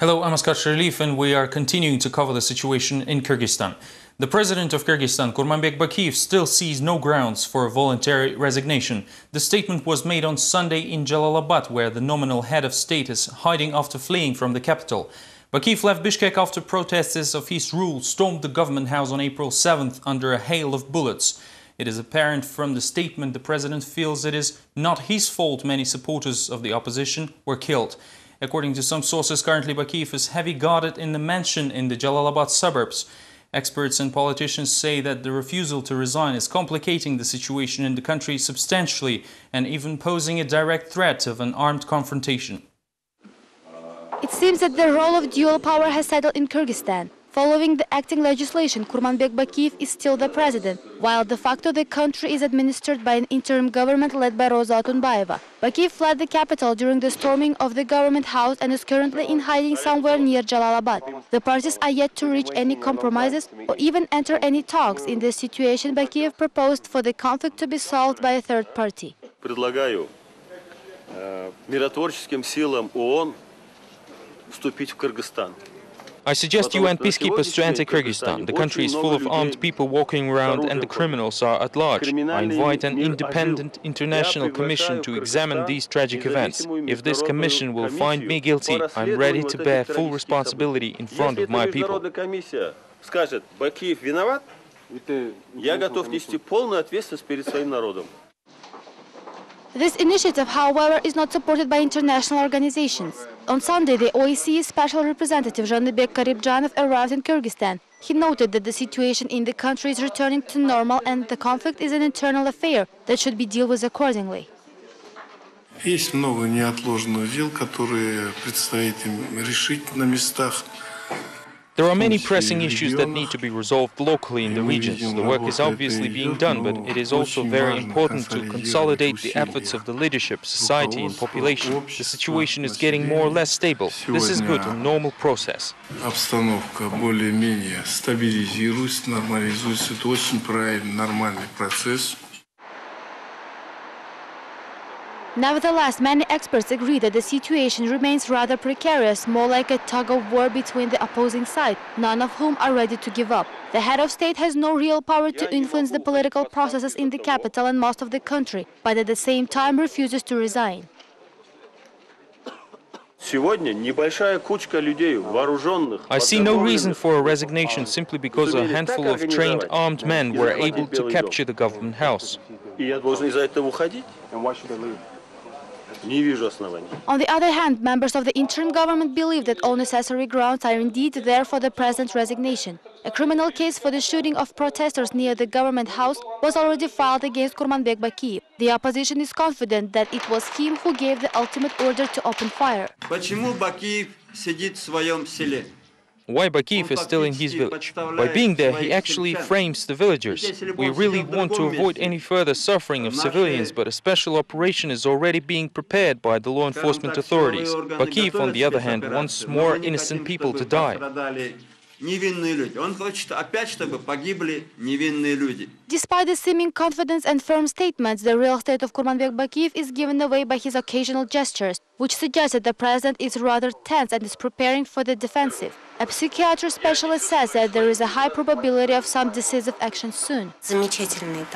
Hello, I'm Asghar Sharif, and we are continuing to cover the situation in Kyrgyzstan. The president of Kyrgyzstan, Kurmanbek Bakiyev, still sees no grounds for a voluntary resignation. The statement was made on Sunday in Jalalabad, where the nominal head of state is hiding after fleeing from the capital. Bakiyev left Bishkek after protesters of his rule stormed the government house on April 7th under a hail of bullets. It is apparent from the statement the president feels it is not his fault many supporters of the opposition were killed. According to some sources, currently Bakiyev is heavy guarded in the mansion in the Jalalabad suburbs. Experts and politicians say that the refusal to resign is complicating the situation in the country substantially and even posing a direct threat of an armed confrontation. It seems that the role of dual power has settled in Kyrgyzstan. Following the acting legislation, Kurmanbek Bakiyev is still the president, while de facto the country is administered by an interim government led by Roza Otunbayeva. Bakiyev fled the capital during the storming of the government house and is currently in hiding somewhere near Jalalabad. The parties are yet to reach any compromises or even enter any talks. In this situation, Bakiyev proposed for the conflict to be solved by a third party. Предлагаю миротворческим силам ООН вступить в Кыргызстан. I suggest UN peacekeepers to enter Kyrgyzstan. The country is full of armed people walking around and the criminals are at large. I invite an independent international commission to examine these tragic events. If this commission will find me guilty, I'm ready to bear full responsibility in front of my people. Скажет, Бакиев виноват, я готов нести полную ответственность перед своим народом. This initiative, however, is not supported by international organizations. On Sunday, the OSCE Special Representative Janibek Karibjanov arrived in Kyrgyzstan. He noted that the situation in the country is returning to normal and the conflict is an internal affair that should be dealt with accordingly. Есть много неотложных дел, которые предстоит им решить на местах. There are many pressing issues that need to be resolved locally in the regions. The work is obviously being done, but it is also very important to consolidate the efforts of the leadership, society and population. The situation is getting more or less stable. This is good, a normal process. Обстановка более-менее стабилизируется, нормализуется. Это очень правильный, нормальный процесс. Nevertheless, many experts agree that the situation remains rather precarious, more like a tug-of-war between the opposing sides, none of whom are ready to give up. The head of state has no real power to influence the political processes in the capital and most of the country, but at the same time refuses to resign. I see no reason for a resignation simply because a handful of trained armed men were able to capture the government house. And why should they leave? On the other hand, members of the interim government believe that all necessary grounds are indeed there for the president's resignation. A criminal case for the shooting of protesters near the government house was already filed against Kurmanbek Bakiyev. The opposition is confident that it was him who gave the ultimate order to open fire. Почему Бакиев сидит в своем селе? Why Bakiyev is still in his village? By being there, he actually frames the villagers. We really want to avoid any further suffering of civilians, but a special operation is already being prepared by the law enforcement authorities. Bakiyev, on the other hand, wants more innocent people to die. Despite the seeming confidence and firm statements, the real state of Kurmanbek Bakiyev is given away by his occasional gestures, which suggest that the president is rather tense and is preparing for the defensive. A psychiatry specialist says that there is a high probability of some decisive action soon. Замечательный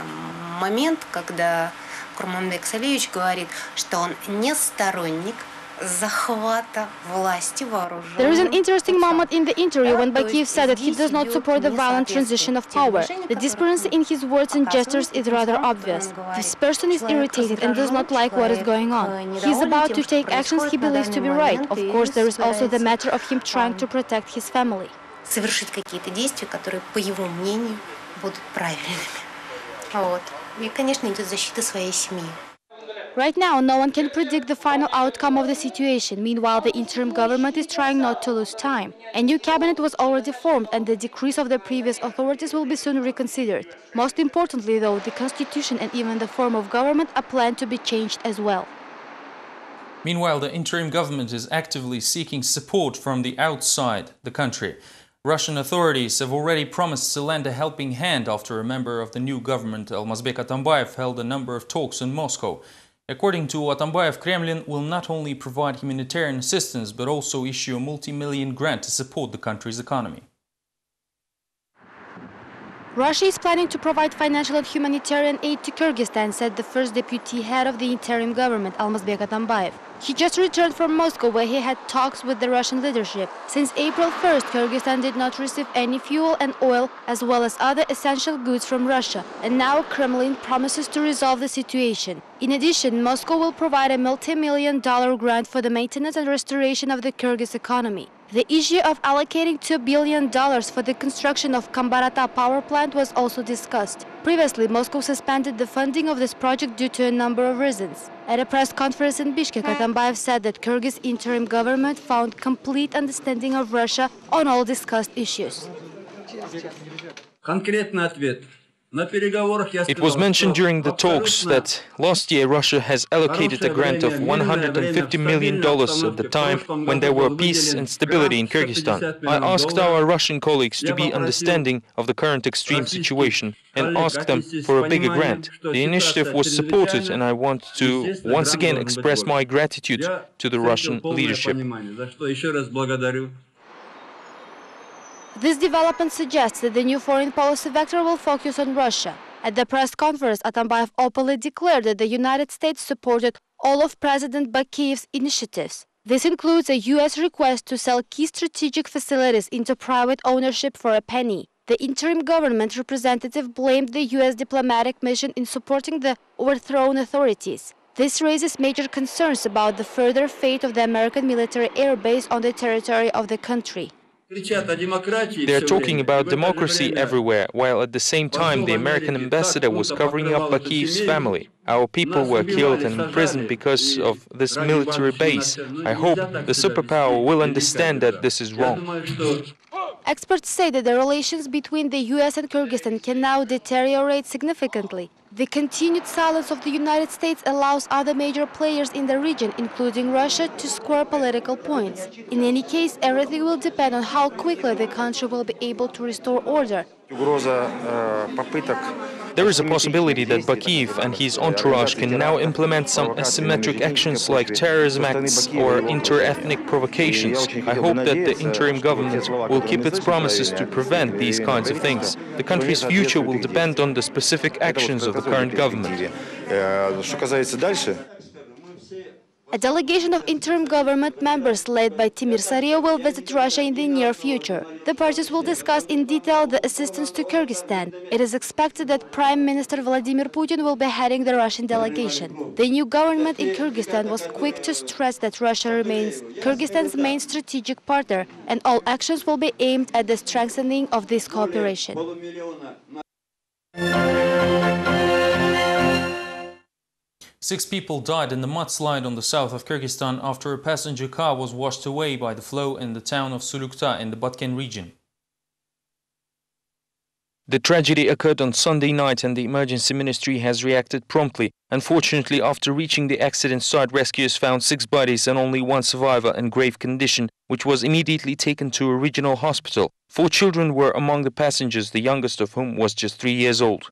момент, когда Курманбек Савельевич говорит, что он не сторонник захвата власти вооруженных. There is an interesting moment in the interview when Bakiyev said that he does not support the violent transition of power. The disparity in his words and gestures is rather obvious. This person is irritated and does not like what is going on. He is about to take actions he believes to be right. Of course, there is also the matter of him trying to protect his family. Совершить какие-то действия, которые, по его мнению, будут правильными. Вот. И, конечно, идет защита своей семьи. Right now, no one can predict the final outcome of the situation. Meanwhile, the interim government is trying not to lose time. A new cabinet was already formed and the decrees of the previous authorities will be soon reconsidered. Most importantly, though, the constitution and even the form of government are planned to be changed as well. Meanwhile, the interim government is actively seeking support from the outside the country. Russian authorities have already promised to lend a helping hand after a member of the new government, Almazbek Atambayev, held a number of talks in Moscow. According to Atambayev, Kremlin will not only provide humanitarian assistance but also issue a multi-million grant to support the country's economy. Russia is planning to provide financial and humanitarian aid to Kyrgyzstan, said the first deputy head of the interim government, Almazbek Atambayev. He just returned from Moscow, where he had talks with the Russian leadership. Since April 1st, Kyrgyzstan did not receive any fuel and oil, as well as other essential goods from Russia, and now Kremlin promises to resolve the situation. In addition, Moscow will provide a multi-million-dollar grant for the maintenance and restoration of the Kyrgyz economy. The issue of allocating $2 billion for the construction of Kambarata power plant was also discussed. Previously, Moscow suspended the funding of this project due to a number of reasons. At a press conference in Bishkek, Atambayev said that Kyrgyz interim government found complete understanding of Russia on all discussed issues. It was mentioned during the talks that last year Russia has allocated a grant of $150 million at the time when there were peace and stability in Kyrgyzstan. I asked our Russian colleagues to be understanding of the current extreme situation and asked them for a bigger grant. The initiative was supported, and I want to once again express my gratitude to the Russian leadership. This development suggests that the new foreign policy vector will focus on Russia. At the press conference, Atambayev openly declared that the United States supported all of President Bakiyev's initiatives. This includes a U.S. request to sell key strategic facilities into private ownership for a penny. The interim government representative blamed the U.S. diplomatic mission in supporting the overthrown authorities. This raises major concerns about the further fate of the American military air base on the territory of the country. They are talking about democracy everywhere, while at the same time the American ambassador was covering up Bakiyev's family. Our people were killed and imprisoned because of this military base. I hope the superpower will understand that this is wrong. Experts say that the relations between the U.S. and Kyrgyzstan can now deteriorate significantly. The continued silence of the United States allows other major players in the region, including Russia, to score political points. In any case, everything will depend on how quickly the country will be able to restore order. There is a possibility that Bakiyev and his entourage can now implement some asymmetric actions like terrorism acts or inter-ethnic provocations. I hope that the interim government will keep its promises to prevent these kinds of things. The country's future will depend on the specific actions of the current government. A delegation of interim government members led by Timir Sario will visit Russia in the near future. The parties will discuss in detail the assistance to Kyrgyzstan. It is expected that Prime Minister Vladimir Putin will be heading the Russian delegation. The new government in Kyrgyzstan was quick to stress that Russia remains Kyrgyzstan's main strategic partner, and all actions will be aimed at the strengthening of this cooperation. 6 people died in the mudslide on the south of Kyrgyzstan after a passenger car was washed away by the flow in the town of Sulukta in the Batken region. The tragedy occurred on Sunday night and the emergency ministry has reacted promptly. Unfortunately, after reaching the accident site, rescuers found 6 bodies and only 1 survivor in grave condition, which was immediately taken to a regional hospital. 4 children were among the passengers, the youngest of whom was just 3 years old.